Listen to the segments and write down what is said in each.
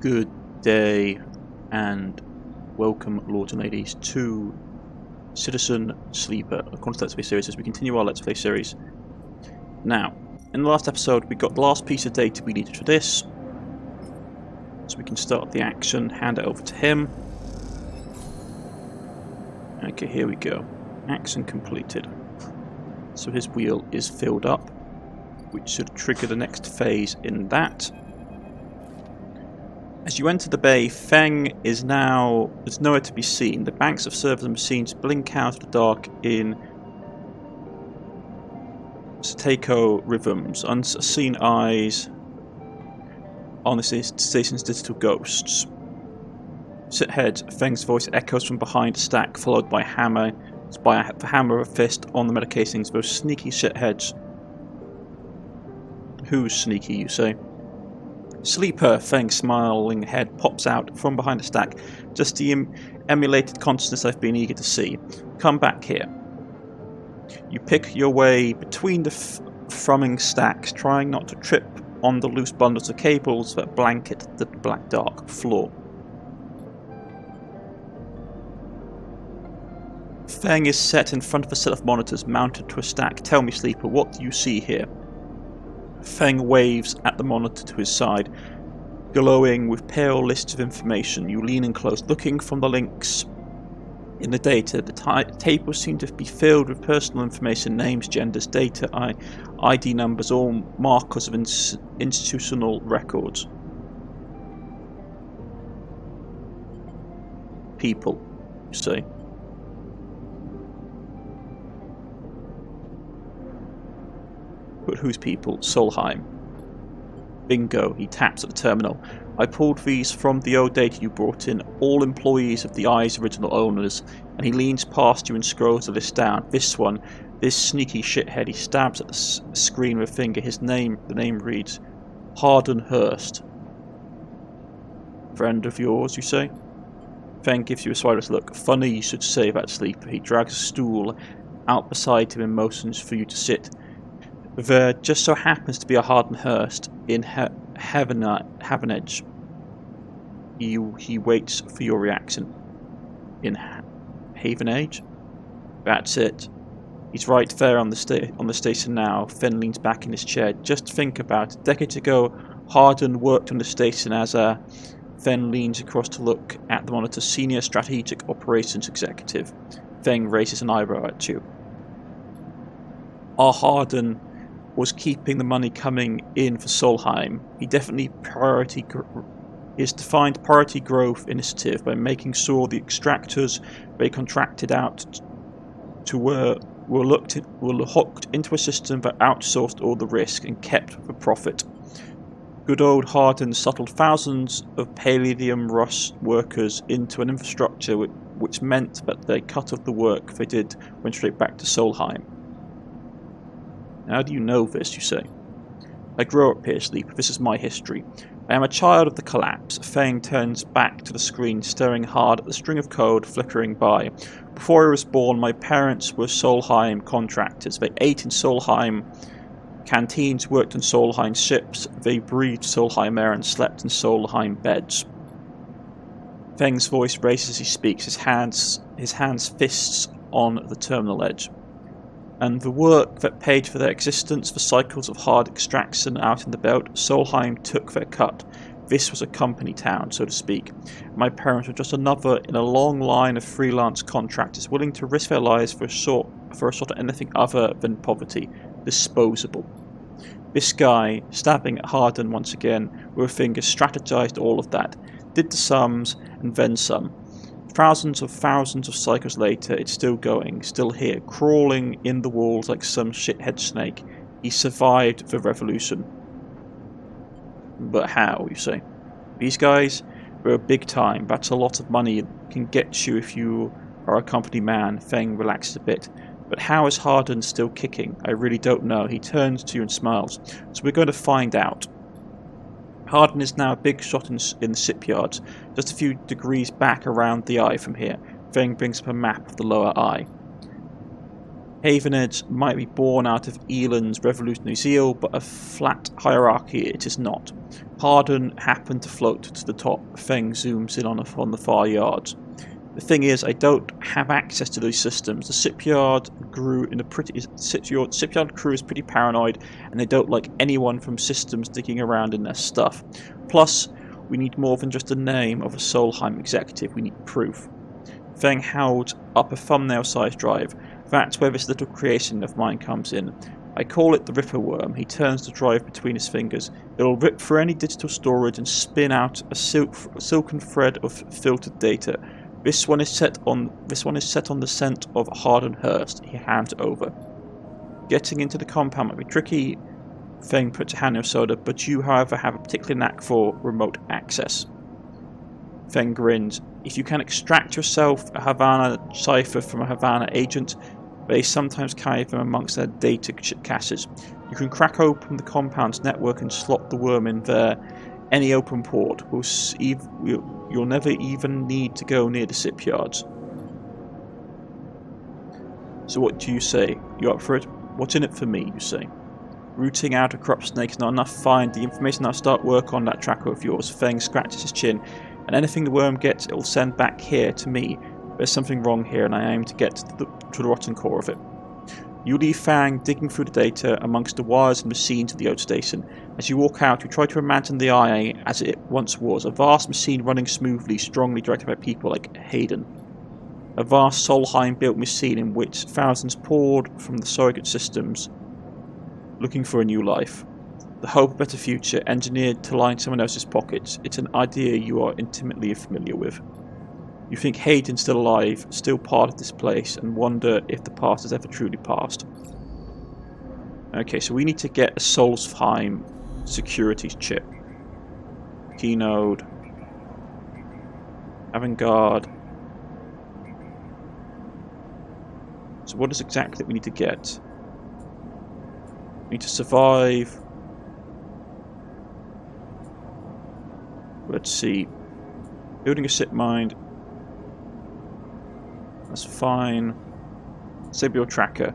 Good day and welcome, lords and ladies, to Citizen Sleeper, a Cornish-knight Let's Play series as we continue our Let's Play series. Now, in the last episode we got the last piece of data we needed for this, so we can start the action, hand it over to him. Okay, here we go. Action completed. So his wheel is filled up, which should trigger the next phase in that. As you enter the bay, Feng is there's nowhere to be seen. The banks of servers and machines blink out of the dark in Sateko rhythms, unseen eyes on the station's digital ghosts. Sit ahead, Feng's voice echoes from behind a stack, followed by a hammer of a fist on the metal casings. Those sneaky shitheads. Who's sneaky, you say? Sleeper, Feng's smiling head pops out from behind the stack. Just the emulated consciousness I've been eager to see. Come back here. You pick your way between the thrumming stacks, trying not to trip on the loose bundles of cables that blanket the black dark floor. Feng is set in front of a set of monitors mounted to a stack. Tell me, Sleeper, what do you see here? Feng waves at the monitor to his side, glowing with pale lists of information. You lean in close, looking from the links in the data. The tables seem to be filled with personal information, names, genders, data, ID numbers, all markers of institutional records. People, you say. But whose people? Solheim. Bingo, he taps at the terminal. I pulled these from the old data you brought in, all employees of the Eye's original owners, and he leans past you and scrolls the list down. This one, this sneaky shithead, he stabs at the screen with a finger. The name reads, Harden Hurst. Friend of yours, you say? Feng gives you a sideways look. Funny you should say that, Sleeper. He drags a stool out beside him and motions for you to sit. There just so happens to be a Harden Hurst in Havenedge. He waits for your reaction. In Havenedge? That's it. He's right there on the station now. Fenn leans back in his chair. Just think about it. Decades ago, Harden worked on the station as a... Fenn leans across to look at the monitor. Senior Strategic Operations Executive. Feng raises an eyebrow at you. Our Harden was keeping the money coming in for Solheim. He definitely defined priority growth initiative by making sure the extractors they contracted out to were hooked into a system that outsourced all the risk and kept the profit. Good old Harden settled thousands of Palladium Rust workers into an infrastructure which meant that the cut of the work they did went straight back to Solheim. How do you know this, you say? I grew up here, Sleeper. This is my history. I am a child of the collapse. Feng turns back to the screen, staring hard at the string of code flickering by. Before I was born, my parents were Solheim contractors. They ate in Solheim canteens, worked on Solheim ships. They breathed Solheim air and slept in Solheim beds. Feng's voice raises as he speaks, his hands fists on the terminal edge. And the work that paid for their existence, the cycles of hard extraction out in the belt, Solheim took their cut. This was a company town, so to speak. My parents were just another in a long line of freelance contractors willing to risk their lives for a sort of anything other than poverty. Disposable. This guy, stabbing at Harden once again with a finger, strategized all of that. Did the sums and then some. Thousands of cycles later, it's still going, still here, crawling in the walls like some shithead snake. He survived the revolution. But how, you say? These guys were big time. That's a lot of money it can get you if you are a company man. Feng relaxes a bit. But how is Harden still kicking? I really don't know. He turns to you and smiles. So we're going to find out. Harden is now a big shot in the shipyards, just a few degrees back around the eye from here. Feng brings up a map of the lower eye. Havenheads might be born out of Erlin's revolutionary zeal, but a flat hierarchy it is not. Harden happened to float to the top. Feng zooms in on the far yards. The thing is, I don't have access to those systems. The shipyard crew is pretty paranoid, and they don't like anyone from systems digging around in their stuff. Plus, we need more than just a name of a Solheim executive. We need proof. Feng held up a thumbnail-sized drive. That's where this little creation of mine comes in. I call it the Ripper Worm. He turns the drive between his fingers. It'll rip through any digital storage and spin out a silken thread of filtered data. This one is set on the scent of Hardenhurst. He hands it over. Getting into the compound might be tricky. Feng puts a hand in her shoulder, but you, however, have a particular knack for remote access. Feng grins. If you can extract yourself a Havana cipher from a Havana agent, they sometimes carry them amongst their data caches. You can crack open the compound's network and slot the worm in there. Any open port. You'll never even need to go near the shipyards. So what do you say? You up for it? What's in it for me, you say? Rooting out a corrupt snake is not enough. Fine. The information I'll start work on that tracker of yours. Feng scratches his chin. And anything the worm gets, it will send back here to me. There's something wrong here, and I aim to get to the rotten core of it. You leave Fang digging through the data amongst the wires and machines of the outstation. As you walk out, you try to imagine the IA as it once was, a vast machine running smoothly, strongly directed by people like Hayden. A vast Solheim-built machine in which thousands poured from the surrogate systems, looking for a new life. The hope of a better future, engineered to line someone else's pockets. It's an idea you are intimately familiar with. You think Hayden's still alive, still part of this place, and wonder if the past has ever truly passed. Okay, so we need to get a Solstheim securities chip. Keynode. Avant-garde. So what is exactly that we need to get? We need to survive. Let's see. Building a ship mind. That's fine. Sibyl tracker.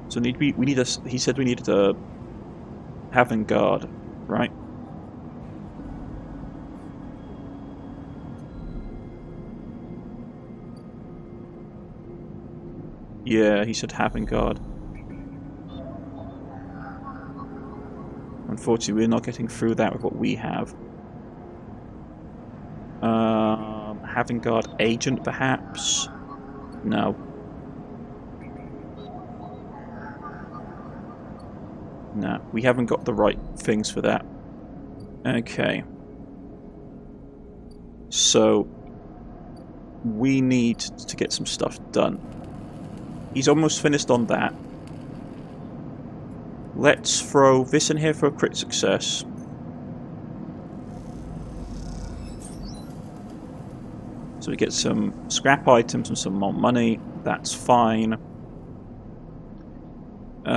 So he said we needed a avant-garde, right? Yeah, he said avant-garde. Unfortunately, we're not getting through that with what we have. Avant-garde agent, perhaps? No. No, we haven't got the right things for that. Okay. So, we need to get some stuff done. He's almost finished on that. Let's throw this in here for a crit success. So we get some scrap items and some more money. That's fine. We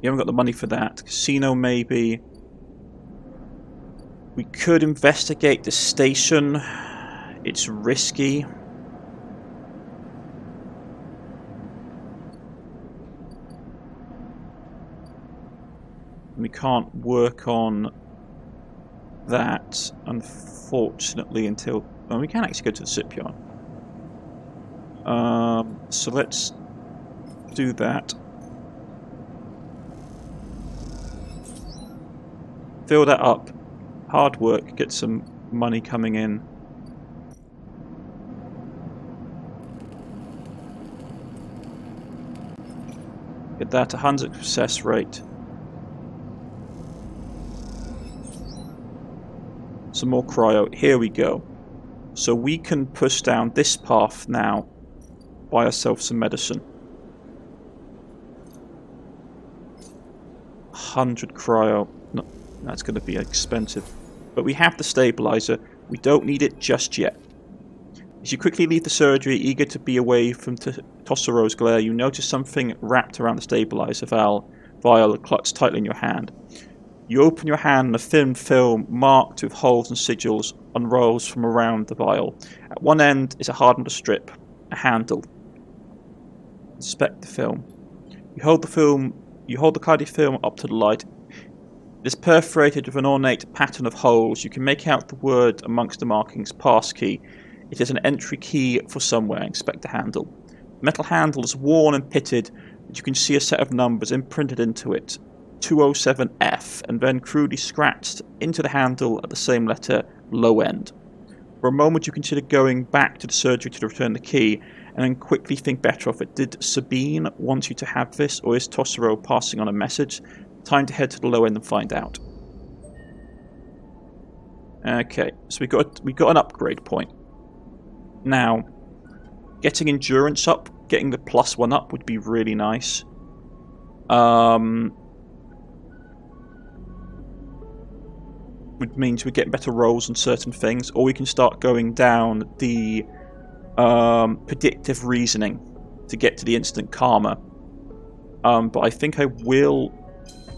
haven't got the money for that. Casino, maybe. We could investigate the station. It's risky. We can't work on that, unfortunately, until... Well, we can actually go to the shipyard. So let's do that. Fill that up. Hard work, get some money coming in. Get that 100 success rate. Some more cryo. Here we go. So we can push down this path now. Buy ourselves some medicine. 100 cryo. No, that's going to be expensive. But we have the stabilizer. We don't need it just yet. As you quickly leave the surgery, eager to be away from Tossero's glare, you notice something wrapped around the stabilizer vial clutched tightly in your hand. You open your hand and a thin film marked with holes and sigils unrolls from around the vial. At one end is a hardened strip, a handle. Inspect the film. You hold the cloudy film up to the light. It is perforated with an ornate pattern of holes. You can make out the word amongst the markings, passkey. It is an entry key for somewhere. Inspect the handle. The metal handle is worn and pitted, but you can see a set of numbers imprinted into it. 207F, and then crudely scratched into the handle at the same letter, low end. For a moment you consider going back to the surgery to return the key, and then quickly think better of it. Did Sabine want you to have this, or is Tossero passing on a message? Time to head to the low end and find out. Okay, so we got an upgrade point. Now, getting endurance up, getting the +1 up would be really nice. Would means we get better rolls on certain things, or we can start going down the predictive reasoning to get to the instant karma. But I think I will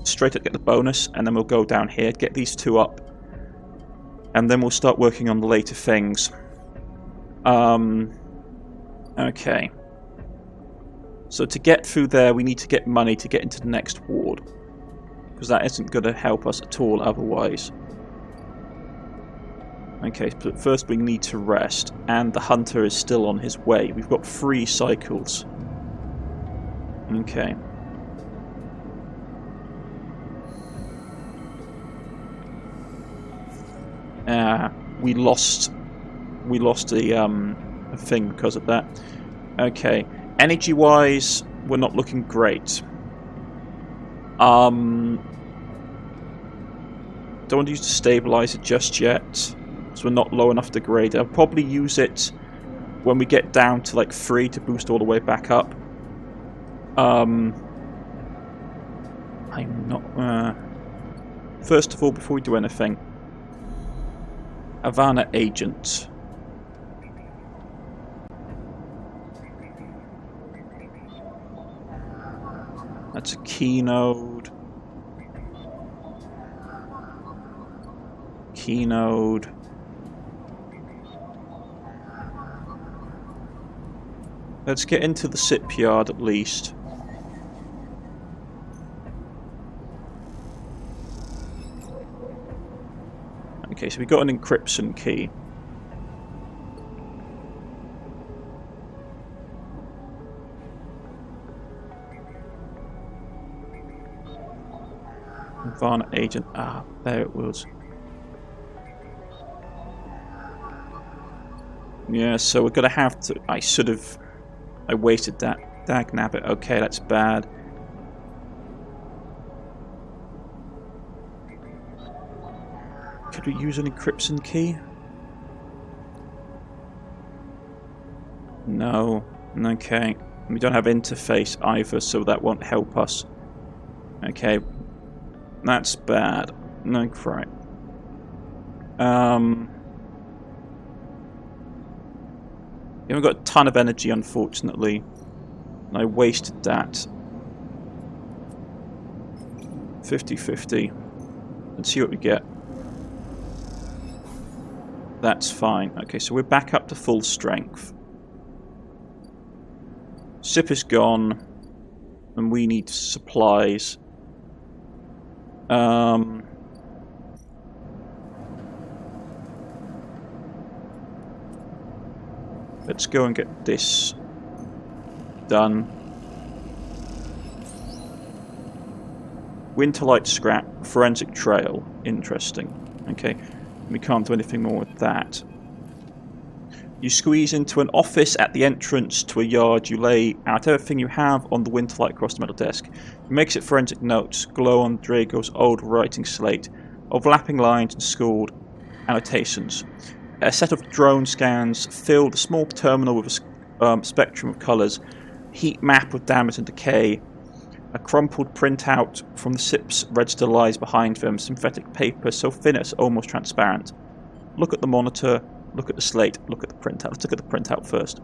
straight up get the bonus, and then we'll go down here, get these two up, and then we'll start working on the later things. Okay. So to get through there, we need to get money to get into the next ward, because that isn't going to help us at all otherwise. Okay, but first we need to rest, and the hunter is still on his way. We've got 3 cycles. Okay. We lost a thing because of that. Okay. Energy-wise, we're not looking great. Don't want to use the stabilizer just yet, so we're not low enough to grade. I'll probably use it when we get down to like 3 to boost all the way back up. I'm not. First of all, before we do anything, Havana agent. That's a keynode. Keynode. Let's get into the shipyard at least. Okay, so we got an encryption key. Varna agent. Ah, there it was. Yeah, so we're gonna have to. I wasted that. Dag nabbit. Okay, that's bad. Could we use an encryption key? No. Okay. We don't have interface either, so that won't help us. Okay. That's bad. No, right. We haven't got a ton of energy, unfortunately. And I wasted that. 50-50. Let's see what we get. That's fine. Okay, so we're back up to full strength. Ship is gone. And we need supplies. Let's go and get this done. Winterlight scrap, forensic trail. Interesting. Okay, we can't do anything more with that. You squeeze into an office at the entrance to a yard. You lay out everything you have on the Winterlight across the metal desk. He makes it forensic notes, glow on Drago's old writing slate, overlapping lines and scrawled annotations. A set of drone scans fill the small terminal with a spectrum of colours, heat map of damage and decay. A crumpled printout from the ship's register lies behind them, synthetic paper so thin it's almost transparent. Look at the monitor, look at the slate, look at the printout. Let's look at the printout first.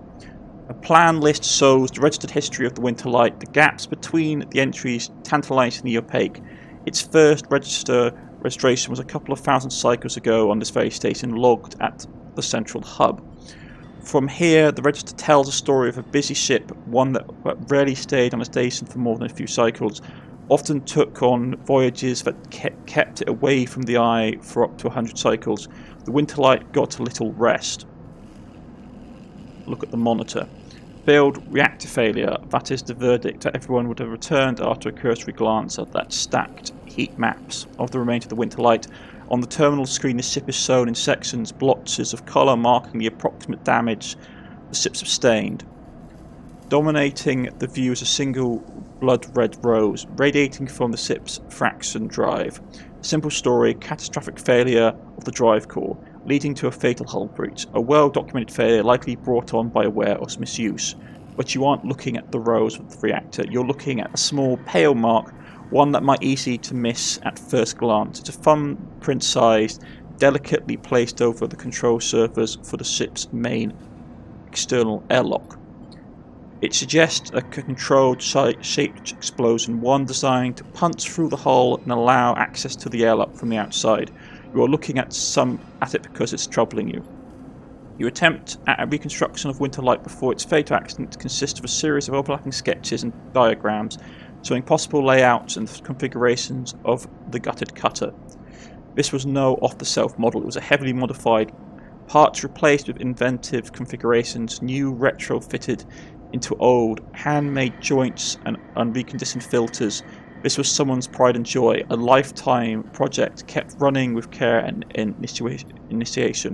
A plan list shows the registered history of the Winterlight, the gaps between the entries tantalisingly opaque. Its first registration was a couple of thousand cycles ago on this very station, logged at the central hub. From here, the register tells a story of a busy ship, one that rarely stayed on a station for more than a few cycles, often took on voyages that kept it away from the eye for up to 100 cycles. The Winterlight got a little rest. Look at the monitor. Failed reactor failure, that is the verdict that everyone would have returned after a cursory glance at that stacked heat maps of the remains of the Winterlight. On the terminal screen, the ship is shown in sections, blotches of colour marking the approximate damage the ship sustained. Dominating the view is a single blood-red rose, radiating from the ship's fraction drive. A simple story: catastrophic failure of the drive core, leading to a fatal hull breach. A well-documented failure, likely brought on by wear or misuse. But you aren't looking at the rose of the reactor, you're looking at a small pale mark, one that might easy to miss at first glance. It's a thumbprint-sized, delicately placed over the control surface for the ship's main external airlock. It suggests a controlled shaped explosion, one designed to punch through the hull and allow access to the airlock from the outside. You are looking at it because it's troubling you. Your attempt at a reconstruction of Winterlight before its fatal accident consists of a series of overlapping sketches and diagrams showing possible layouts and configurations of the gutted cutter. This was no off-the-shelf model, it was a heavily modified, parts replaced with inventive configurations, new retrofitted into old, handmade joints and unreconditioned filters. This was someone's pride and joy, a lifetime project kept running with care and intuition.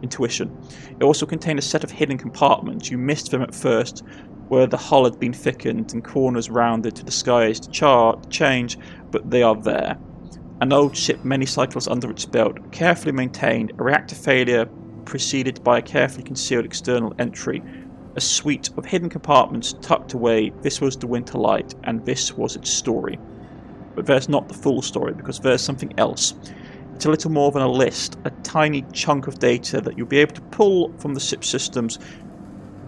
It also contained a set of hidden compartments. You missed them at first, where the hull had been thickened and corners rounded to disguise the change, but they are there. An old ship many cycles under its belt, carefully maintained, a reactor failure preceded by a carefully concealed external entry, a suite of hidden compartments tucked away. This was the Winterlight, and this was its story. But there's not the full story, because there's something else. It's a little more than a list, a tiny chunk of data that you'll be able to pull from the ship's systems.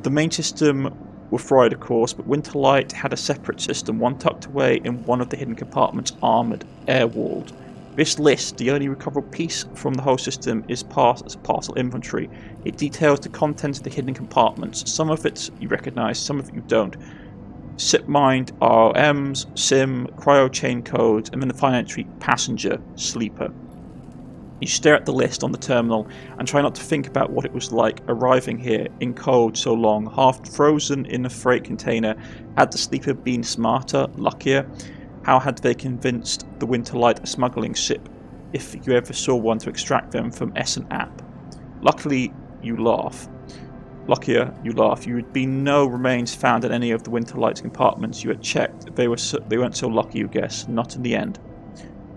The main system were fried, of course, but Winterlight had a separate system, one tucked away in one of the hidden compartments, armoured, air-walled. This list, the only recoverable piece from the whole system, is parcel inventory. It details the contents of the hidden compartments. Some of it you recognise, some of it you don't. Ship-mined ROMs, SIM, cryo chain codes, and then the final entry, passenger, sleeper. You stare at the list on the terminal and try not to think about what it was like arriving here in cold so long, half frozen in a freight container. Had the sleeper been smarter, luckier? How had they convinced the Winterlight a smuggling ship, if you ever saw one, to extract them from Essen App? Luckily, you laugh. Luckier, you laugh. You had been no remains found in any of the Winterlight's compartments you had checked. They weren't so lucky, you guess. Not in the end.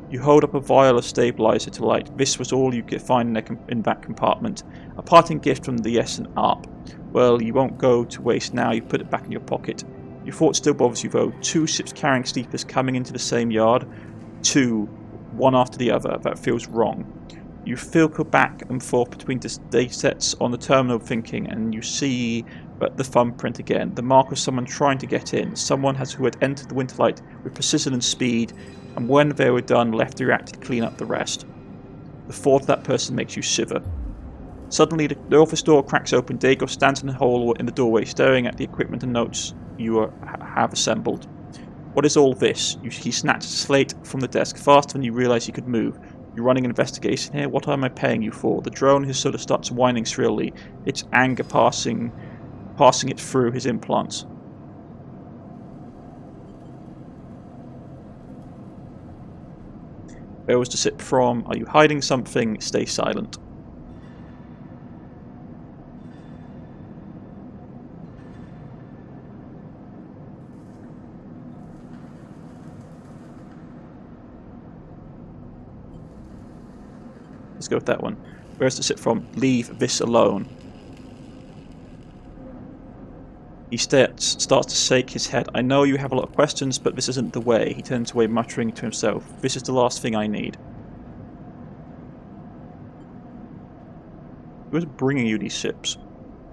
You hold up a vial of stabilizer to light. This was all you could find in that compartment. A parting gift from the Essen App. Well, you won't go to waste now. You put it back in your pocket. Your thought still bothers you though. 2 ships carrying sleepers coming into the same yard. 2, one after the other. That feels wrong. You filter back and forth between the data sets on the terminal thinking, and you see the thumbprint again. The mark of someone trying to get in. Someone who had entered the Winterlight with precision and speed, and when they were done, left the reactor to clean up the rest. The thought of that person makes you shiver. Suddenly, the office door cracks open. Dago stands in the hole in the doorway, staring at the equipment and notes you have assembled. What is all this? He snatched a slate from the desk faster than you realise he could move. You're running an investigation here? What am I paying you for? The drone, his sort of starts whining shrilly, its anger passing it through his implants. Where was the ship from? Are you hiding something? Stay silent. Let's go with that one. Where's the ship from? Leave this alone. He starts to shake his head. I know you have a lot of questions, but this isn't the way. He turns away, muttering to himself. This is the last thing I need. Who's bringing you these ships?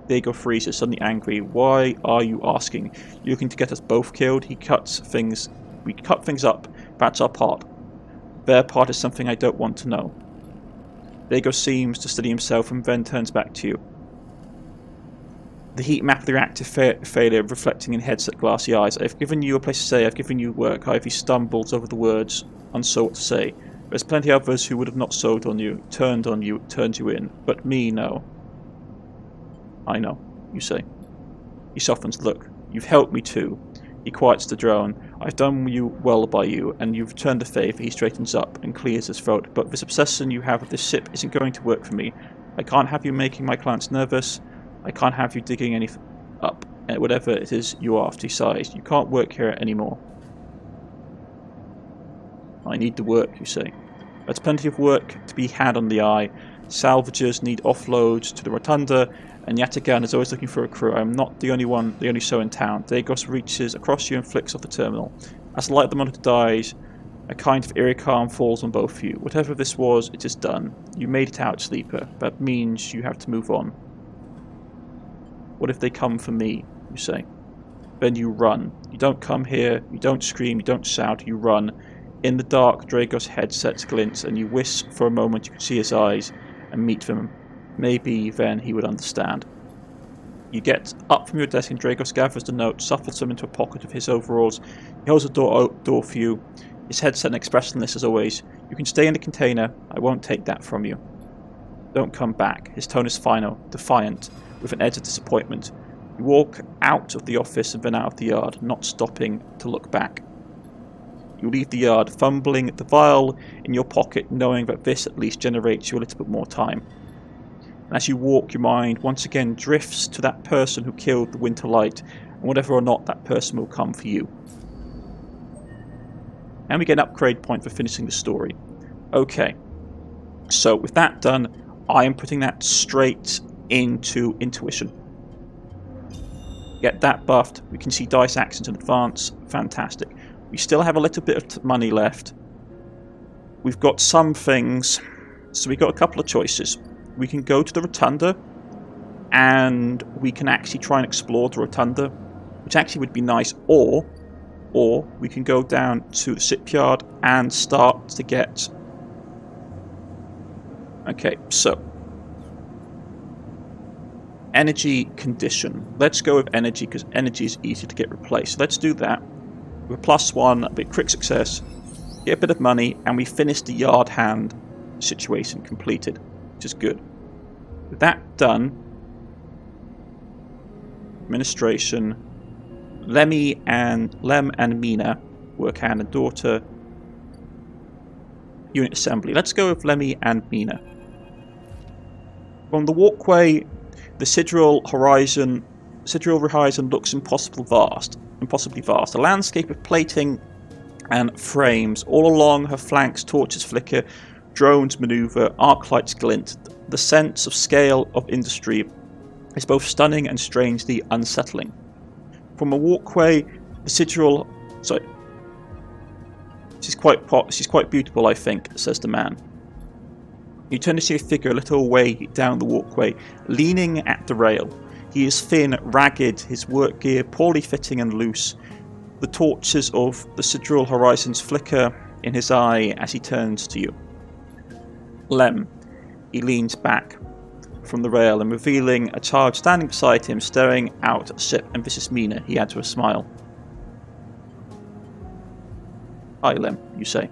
Dago freezes, suddenly angry. Why are you asking? You're looking to get us both killed? We cut things up. That's our part. their part is something I don't want to know. Drago seems to steady himself and then turns back to you. The heat map of the reactor failure reflecting in headset glassy eyes. I've given you a place to stay, I've given you work. Ivy stumbles over the words, unsure what to say. There's plenty of others who would have not sold on you, turned you in. But me, no. I know, you say. He softens. Look, you've helped me too. He quiets the drone. I've done you well by you, and you've returned the favour. He straightens up and clears his throat. But this obsession you have with this ship isn't going to work for me. I can't have you making my clients nervous. I can't have you digging anything up, whatever it is you're after. He sighs. You can't work here anymore. I need the work, you say. There's plenty of work to be had on the Eye. Salvagers need offloads to the Rotunda, and Yatagan is always looking for a crew. I'm not the only show in town. Dragos reaches across you and flicks off the terminal. As the light of the monitor dies, a kind of eerie calm falls on both of you. Whatever this was, it is done. You made it out, Sleeper. That means you have to move on. What if they come for me, you say? Then you run. You don't come here, you don't scream, you don't shout, you run. In the dark, Dragos' headset glints, and you wish for a moment you could see his eyes and meet them. Maybe then he would understand. You get up from your desk and Dragos gathers the note, shuffles them into a pocket of his overalls. He holds the door for you, his headset expressionless as always. You can stay in the container, I won't take that from you. Don't come back. His tone is final, defiant, with an edge of disappointment. You walk out of the office and then out of the yard, not stopping to look back. You leave the yard, fumbling the vial in your pocket, knowing that this at least generates you a little bit more time. And as you walk, your mind once again drifts to that person who killed the Winter Light, and whether or not that person will come for you. And we get an upgrade point for finishing the story. Okay, so with that done, I am putting that straight into intuition. Get that buffed. We can see dice accents in advance. Fantastic. We still have a little bit of money left. We've got some things, so we've got a couple of choices. We can go to the Rotunda, and we can actually try and explore the Rotunda, which actually would be nice, or we can go down to the shipyard and start to get... Okay, so energy condition. Let's go with energy because energy is easy to get replaced. So let's do that. With +1, a bit quick success, get a bit of money, and we finish the yard hand situation completed, which is good. With that done, administration, Lem and Mina work hand and daughter, unit assembly. Let's go with Lemmy and Mina. From the walkway, the sidereal horizon looks impossibly vast. A landscape of plating and frames. All along her flanks, torches flicker, drones maneuver, arc lights glint. The sense of scale of industry is both stunning and strangely unsettling. From a walkway, the sidereal... Sorry. She's quite beautiful, I think, says the man. You turn to see a figure a little way down the walkway, leaning at the rail. He is thin, ragged, his work gear poorly fitting and loose. The torches of the sidereal horizons flicker in his eye as he turns to you. Lem. He leans back from the rail and revealing a child standing beside him, staring out at the ship. And this is Mina, he adds with a smile. Hi, Lem, you say.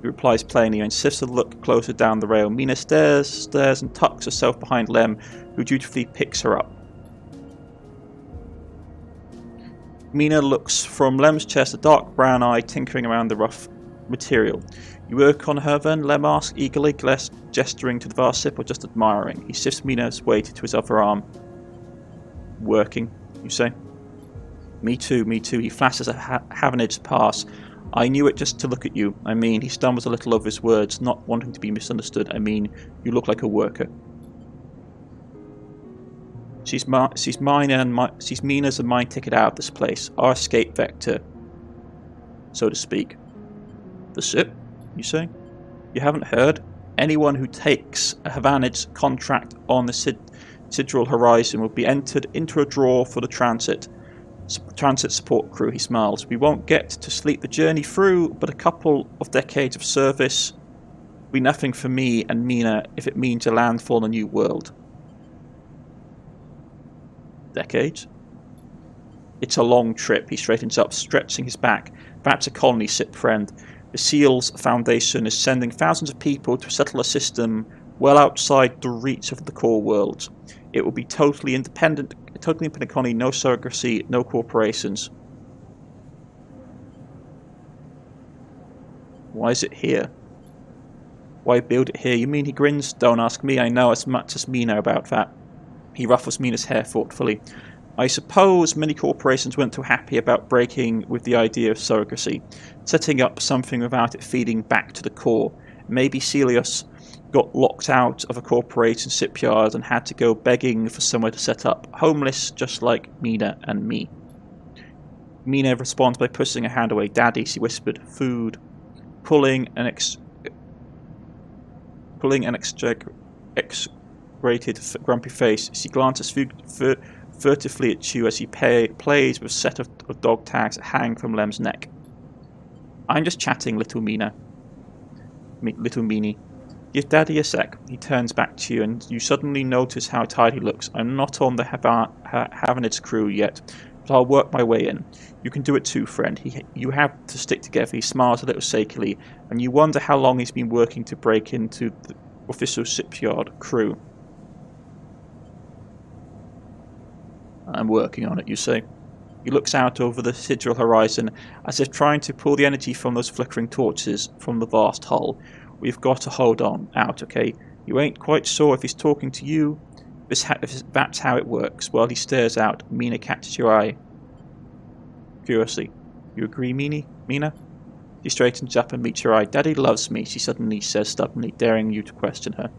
He replies plainly and shifts a look closer down the rail. Mina stares and tucks herself behind Lem, who dutifully picks her up. Mina looks from Lem's chest, a dark brown eye tinkering around the rough material. You work on her then? Lem asks eagerly, gesturing to the vast ship or just admiring. He shifts Mina's weight to his other arm. Working, you say? Me too. He flashes a Havanage pass. I knew it just to look at you. I mean, he stumbles a little over his words, not wanting to be misunderstood. I mean, you look like a worker. She's Mina's and my ticket out of this place. Our escape vector, so to speak. The ship, you say? You haven't heard? Anyone who takes a Havanage contract on the sidereal horizon will be entered into a draw for the transit. Transit support crew, he smiles. We won't get to sleep the journey through, but a couple of decades of service will be nothing for me and Mina if it means a landfall in a new world. Decades? It's a long trip, he straightens up, stretching his back. That's a colony, Sip friend. The SEALs Foundation is sending thousands of people to settle a system well outside the reach of the core world. It will be totally independent colony, no surrogacy, no corporations. Why is it here? Why build it here? You mean, he grins? Don't ask me, I know as much as Mina about that. He ruffles Mina's hair thoughtfully. I suppose many corporations weren't too happy about breaking with the idea of surrogacy, setting up something without it feeding back to the core. Maybe Celios got locked out of a corporation shipyard and had to go begging for somewhere to set up, homeless just like Mina and me. Mina responds by pushing her hand away. Daddy, she whispered. Food. Pulling an exaggerated grumpy face, she glances furtively at you as he plays with a set of dog tags that hang from Lem's neck. I'm just chatting, little Mina. Little Meanie. Give Daddy a sec. He turns back to you, and you suddenly notice how tired he looks. I'm not on the Havanid's crew yet, but I'll work my way in. You can do it too, friend. You have to stick together. He smiles a little shakily, and you wonder how long he's been working to break into the official shipyard crew. I'm working on it, you say. He looks out over the sidereal horizon, as if trying to pull the energy from those flickering torches from the vast hull. We've got to hold on out, okay? You ain't quite sure if he's talking to you. That's how it works. While he stares out, Mina catches your eye. Curiously. You agree, Mina? She straightens up and meets your eye. Daddy loves me, she suddenly says stubbornly, daring you to question her.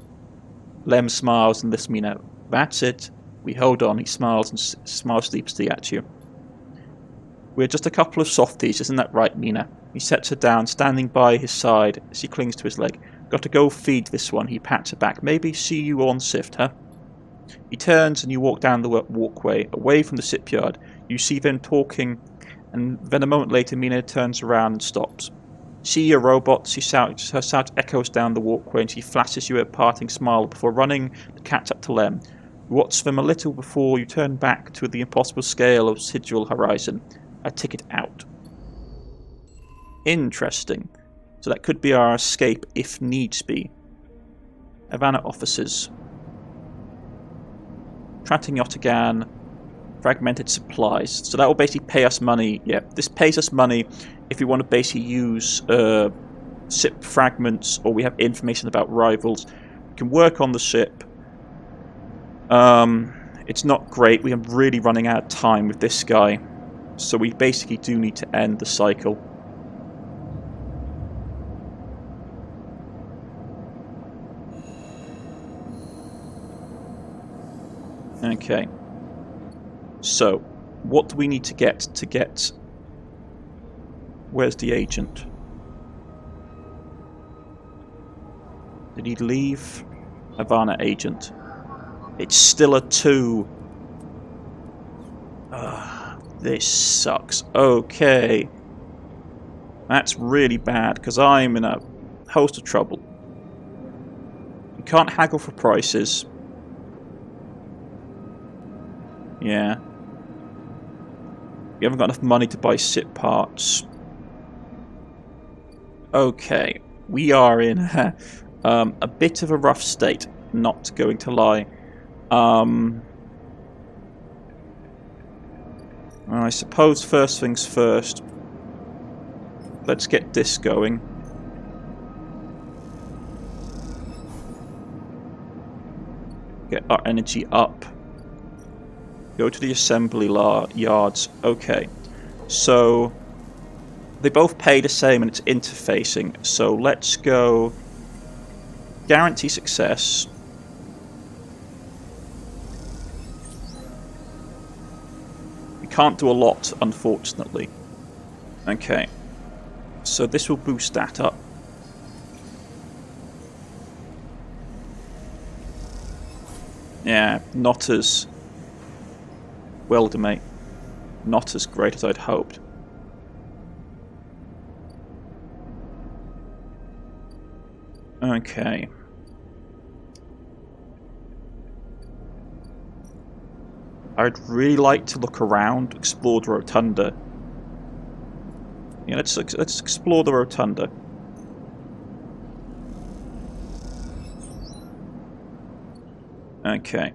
Lem smiles and lifts Mina. That's it. We hold on. He smiles and smiles sleepily at you. We're just a couple of softies, isn't that right, Mina? He sets her down, standing by his side. She clings to his leg. Got to go feed this one. He pats her back. Maybe see you on shift, huh? He turns and you walk down the walkway, away from the shipyard. You see them talking, and then a moment later Mina turns around and stops. See your robot, she shouts. Her shout echoes down the walkway, and she flashes you a parting smile before running to catch up to Lem. You watch them a little before you turn back to the impossible scale of sidereal horizon. A ticket out. Interesting. So that could be our escape if needs be. Havana officers. Tranting Yotagain. Fragmented supplies. So that will basically pay us money. Yeah, this pays us money if we want to basically use ship fragments, or we have information about rivals. We can work on the ship. It's not great. We are really running out of time with this guy. So we basically do need to end the cycle. Okay. So, what do we need to get? Where's the agent? Did he leave? Havana agent. It's still a 2. This sucks. Okay. That's really bad, because I'm in a host of trouble. You can't haggle for prices. Yeah. We haven't got enough money to buy ship parts. Okay. We are in a bit of a rough state, not going to lie. I suppose first things first. Let's get this going. Get our energy up. Go to the assembly yards. Okay. So they both pay the same and it's interfacing. So let's go guarantee success. Can't do a lot, unfortunately. Okay. So this will boost that up. Yeah, not as well, mate. not as great as I'd hoped. Okay. I'd really like to look around, explore the rotunda. Yeah, let's explore the rotunda. Okay.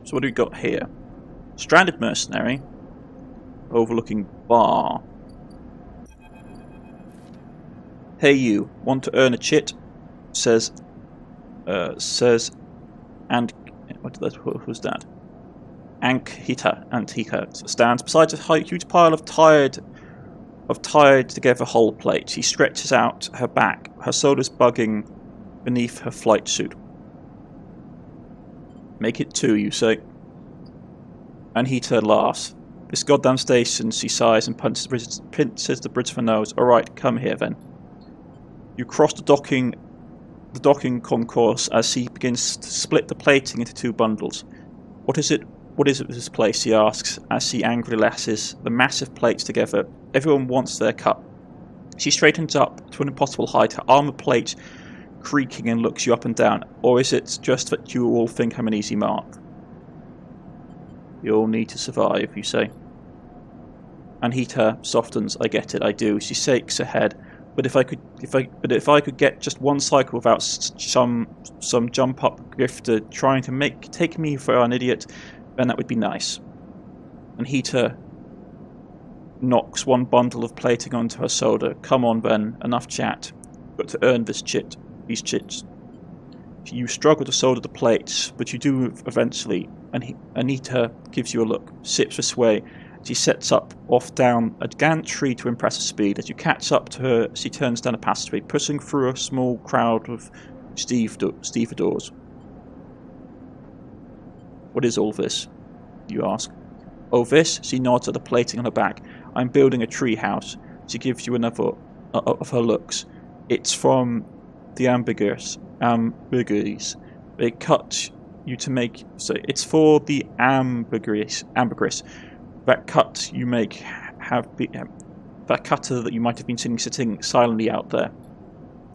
So what do we got here? Stranded mercenary. Overlooking bar. Hey you, want to earn a chit? Says, and what was that? Antika stands beside a huge pile of tied together hull plates. He stretches out her back. Her soda's bugging beneath her flight suit. Make it 2, you say. Anita laughs. This goddamn station, she sighs and pinches the bridge of her nose. Alright, come here then. You cross the docking concourse as she begins to split the plating into 2 bundles. What is it with this place, she asks, as she angrily lasses the massive plates together. Everyone wants their cut. She straightens up to an impossible height, her armour plate creaking, and looks you up and down. Or is it just that you all think I'm an easy mark? You all need to survive, you say. Anita softens. I get it, I do. She shakes her head. But if I could get just one cycle without some jump up grifter trying to take me for an idiot, then that would be nice. Anita knocks 1 bundle of plating onto her soda. Come on, then, enough chat. Got to earn these chits. You struggle to solder the plates, but you do eventually. And Anita gives you a look, sips her sway. She sets off down a gantry to impress her speed. As you catch up to her, she turns down a passageway, pushing through a small crowd of stevedores. What is all this? You ask. Oh, this? She nods at the plating on her back. I'm building a tree house. She gives you another of her looks. It's from the ambergris. They cut you to make. So it's for the ambergris. That cut you make that cutter that you might have been sitting silently out there.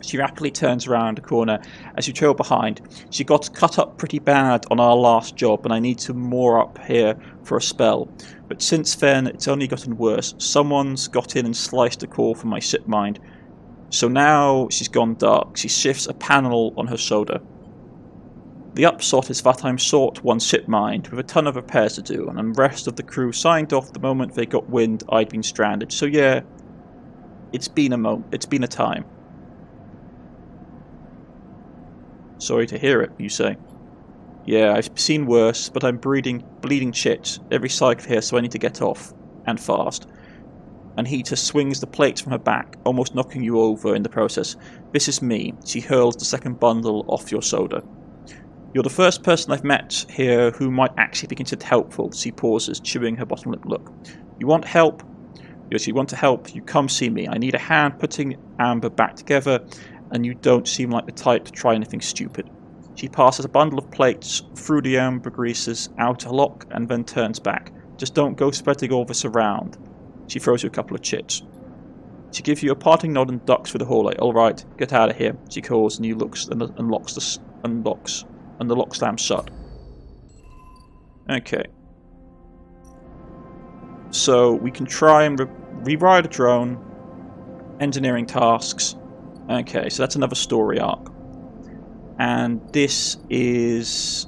She rapidly turns around a corner as you trail behind. She got cut up pretty bad on our last job, and I need to moor up here for a spell. But since then, it's only gotten worse. Someone's got in and sliced a core from my ship mind. So now she's gone dark. She shifts a panel on her soda. The upshot is that I'm short 1 ship mind, with a ton of repairs to do, and the rest of the crew signed off the moment they got wind I'd been stranded. So yeah, it's been a time. Sorry to hear it, you say. Yeah, I've seen worse, but I'm bleeding chits every cycle here, so I need to get off. And fast. Anita swings the plates from her back, almost knocking you over in the process. This is me. She hurls the 2nd bundle off your soda. You're the first person I've met here who might actually be considered helpful. She pauses, chewing her bottom lip. Look. You want help? Yes, you want to help. You come see me. I need a hand putting Amber back together, and you don't seem like the type to try anything stupid. She passes a bundle of plates through the ambergris's outer lock and then turns back. Just don't go spreading all this around. She throws you a couple of chits. She gives you a parting nod and ducks through the hallway. All right, get out of here, she calls, and you looks and the lock slams shut. Okay. So we can try and rewrite a drone. Engineering tasks. Okay, so that's another story arc. And this is...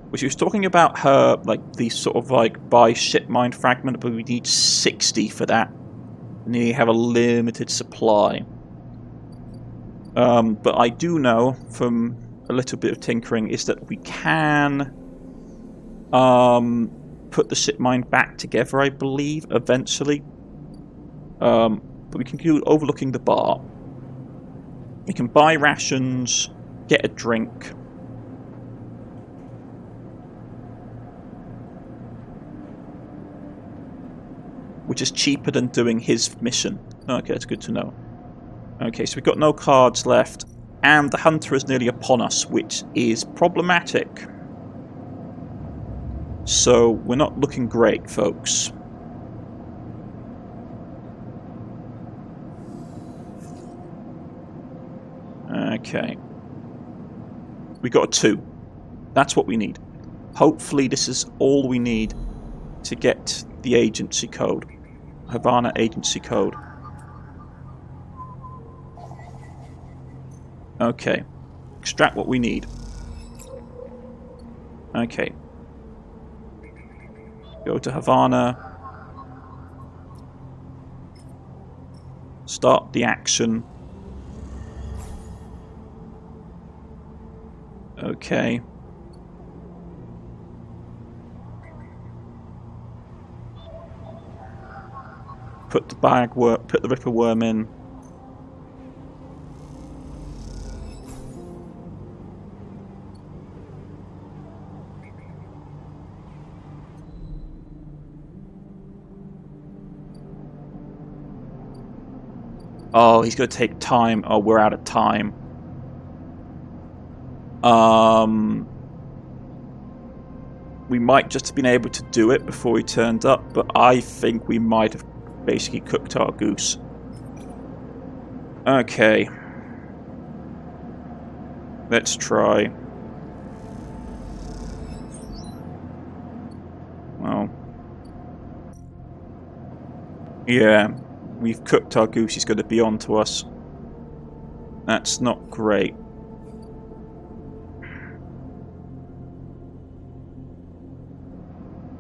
Well, she was talking about her, like, the sort of, like, buy ship mind fragment, but we need 60 for that. And you have a limited supply. But I do know, from a little bit of tinkering, is that we can put the ship mind back together, I believe, eventually. But we can do overlooking the bar. We can buy rations, get a drink. Which is cheaper than doing his mission. Okay, that's good to know. Okay, so we've got no cards left. And the hunter is nearly upon us, which is problematic. So we're not looking great, folks. Okay. We got a 2. That's what we need. Hopefully this is all we need to get the agency code. Havana agency code. Okay. Extract what we need. Okay. Go to Havana. Start the action. Okay. Put the Ripper worm in. Oh, he's going to take time. Oh, we're out of time. We might just have been able to do it before he turned up, but I think we might have basically cooked our goose. Okay. Let's try. Well. Yeah. We've cooked our goose. He's going to be on to us. That's not great.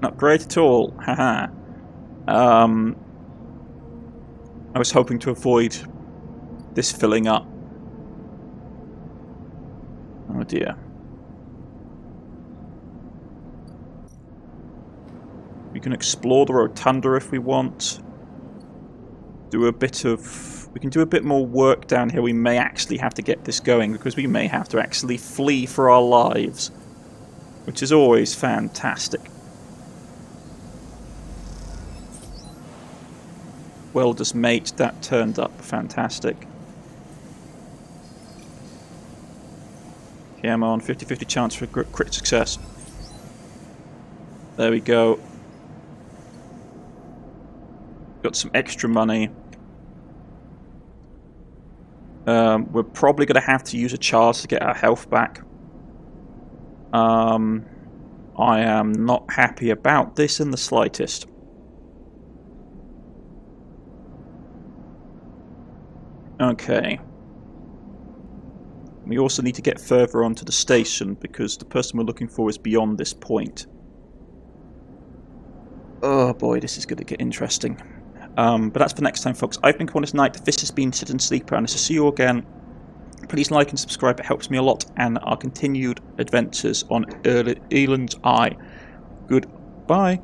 Not great at all. Haha. I was hoping to avoid this filling up. Oh dear. We can explore the rotunda if we want. We can do a bit more work down here. We may actually have to get this going because we may have to actually flee for our lives, which is always fantastic. Welder's mate, that turned up. Fantastic. Come on, 50-50 chance for crit success. There we go. Got some extra money. We're probably going to have to use a charge to get our health back. I am not happy about this in the slightest. Okay. We also need to get further onto the station because the person we're looking for is beyond this point. Oh boy, this is going to get interesting. But that's for next time, folks. I've been Cornish-knight, this has been Sit and Sleeper, and to see you again, please like and subscribe, it helps me a lot, and our continued adventures on Erlin's Eye. Goodbye.